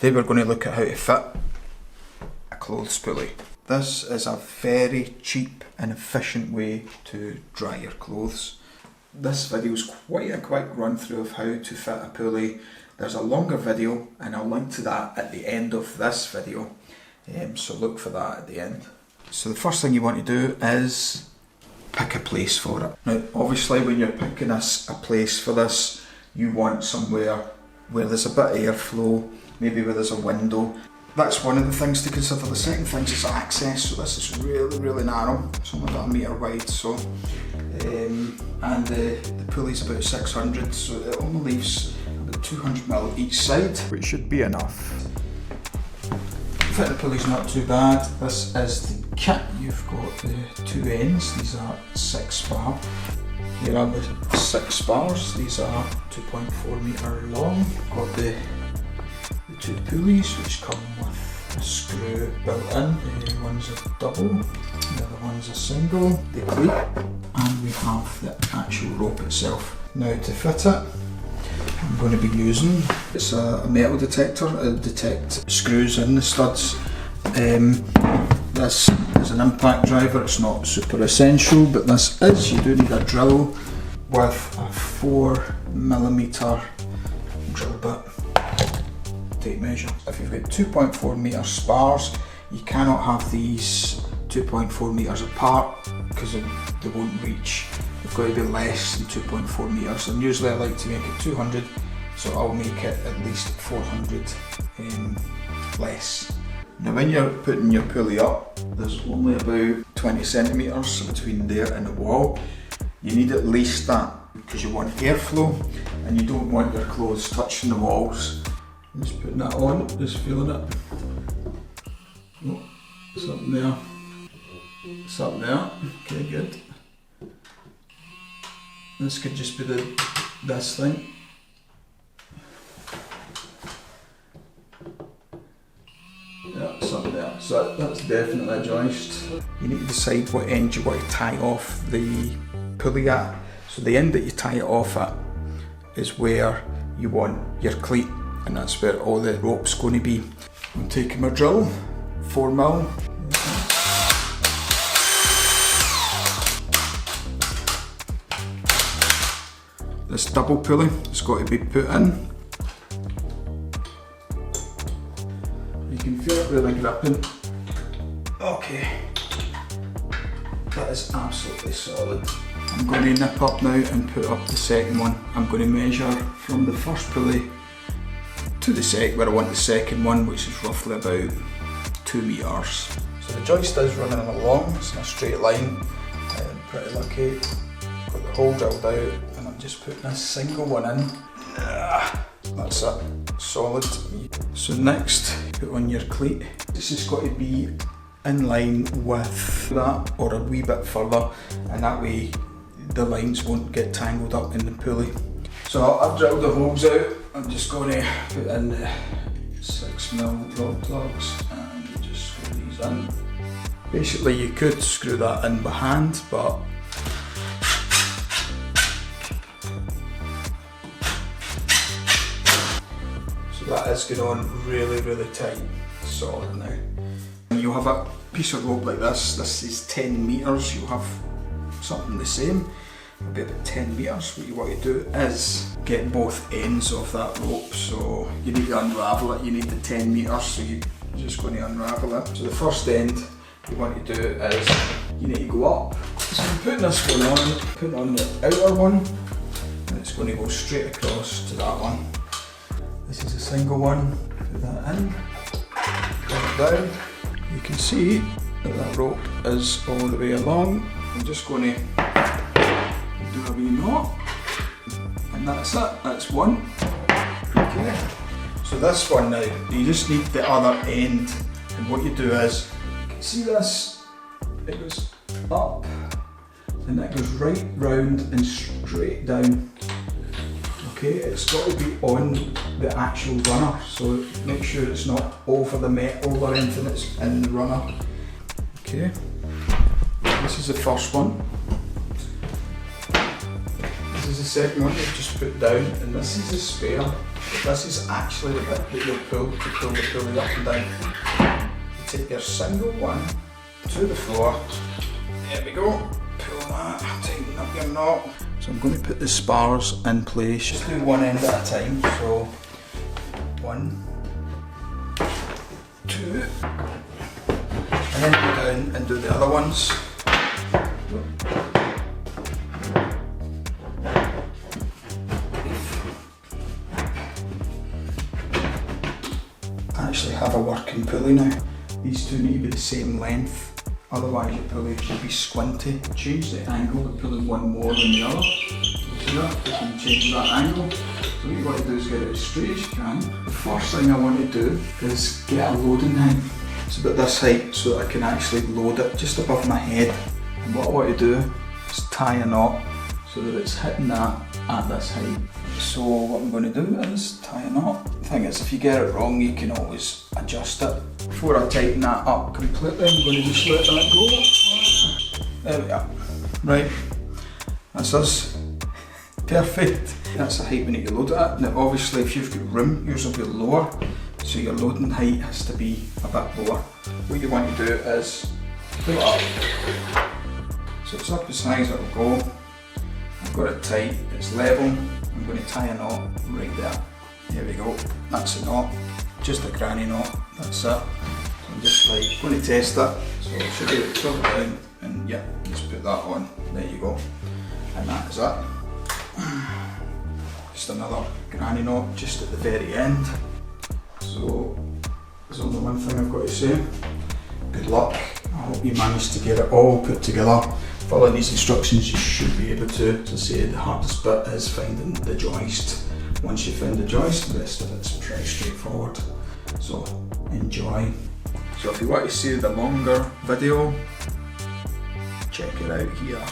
Today we're going to look at how to fit a clothes pulley. This is a very cheap and efficient way to dry your clothes. This video is quite a quick run through of how to fit a pulley. There's a longer video and I'll link to that at the end of this video, so look for that at the end. So the first thing you want to do is pick a place for it. Now obviously when you're picking a place for this, you want somewhere where there's a bit of airflow, maybe where there's a window. That's one of the things to consider. The second thing is access. So this is really narrow. It's only about 1 metre wide. So, and the pulley's about 600, so it only leaves about 200mm each side, which should be enough. Fit the pulley's not too bad. This is the kit. You've got the two ends. These are 6 spar. Here are the 6 spars. These are 2.4 metre long. Got the 2 pulleys, which come with a screw built in. One's a double, the other one's a single. The cleat, and we have the actual rope itself. Now to fit it, I'm going to be using, it's a metal detector. It'll detect screws in the studs. This is an impact driver. It's not super essential, but this is. You do need a drill with a 4mm drill bit. Tape measure. If you've got 2.4 metre spars, you cannot have these 2.4 metres apart because they won't reach. They've got to be less than 2.4 metres, and usually I like to make it 200, so I'll make it at least 400 less. Now when you're putting your pulley up, there's only about 20 centimetres between there and the wall. You need at least that because you want airflow and you don't want your clothes touching the walls. Just putting that on, just feeling it. Oh, it's up there. It's up there. Okay, good. This could just be this thing. Yeah, it's up there. So that's definitely a joist. You need to decide what end you want to tie off the pulley at. So the end that you tie it off at is where you want your cleat, and that's where all the rope's going to be. I'm taking my drill, 4mm. This double pulley has got to be put in. You can feel it really gripping. Okay, that is absolutely solid. I'm going to nip up now and put up the second one. I'm going to measure from the first pulley to the where I want the second one, which is roughly about 2 metres. So the joist is running along, it's in a straight line. I'm pretty lucky. Got the hole drilled out and I'm just putting a single one in. That's it, solid. So next, put on your cleat. This has got to be in line with that or a wee bit further, and that way the lines won't get tangled up in the pulley. So I've drilled the holes out. I'm just going to put in the 6mm rod plugs and just screw these in. Basically you could screw that in by hand, but so that is going on really tight, solid now. And you'll have a piece of rope like this. This is 10 metres. You'll have something the same. It'll be about 10 metres. What you want to do is get both ends of that rope. So you need to unravel it. You need the 10 metres, so you're just going to unravel it. So the first end you want to do is you need to go up. So I'm putting this one on, putting on the outer one, and it's going to go straight across to that one. This is a single one. Put that in, put it down. You can see that that rope is all the way along. I'm just going to do a wee knot, and that's it, that's one. Okay, so this one now, you just need the other end, and what you do is, you can see this, it goes up, and that goes right round and straight down. Okay, it's got to be on the actual runner, so make sure it's not over the metal or anything that's in the runner. Okay, this is the first one. This is the second one you've just put down, and this is the spare. This is actually the bit that you'll pull to pull the pulley up and down. You take your single one to the floor. There we go. Pull that, tighten up your knot. So I'm going to put the spars in place. Just do one end at a time. So 1, 2, and then go down and do the other ones. I actually have a working pulley now. These two need to be the same length. Otherwise your pulley should be squinty. Change the angle of pulling one more than the other. See that? You can change that angle. So what you want to do is get it as straight as you can. The first thing I want to do is get a loading height. It's about this height so that I can actually load it just above my head. And what I want to do is tie a knot so that it's hitting that at this height. So what I'm going to do is tie a knot. The thing is, if you get it wrong, you can always adjust it. Before I tighten that up completely, I'm going to just let that go. There we are. Right, that's us. Perfect. That's the height we need to load it at. Now obviously if you've got room, yours will be lower, so your loading height has to be a bit lower. What you want to do is pull it up. So it's up as high as it'll go. I've got it tight, it's level. I'm going to tie a knot right there. There we go, that's a knot. Just a granny knot, that's it. So I'm just going to test it. So I should be able to pull it down and yeah, just put that on. There you go. And that is it. Just another granny knot just at the very end. So there's only one thing I've got to say. Good luck. I hope you managed to get it all put together. Following these instructions you should be able to. As I say, the hardest bit is finding the joist. Once you find the joist, the rest of it's pretty straightforward. So enjoy. So if you want to see the longer video, check it out here.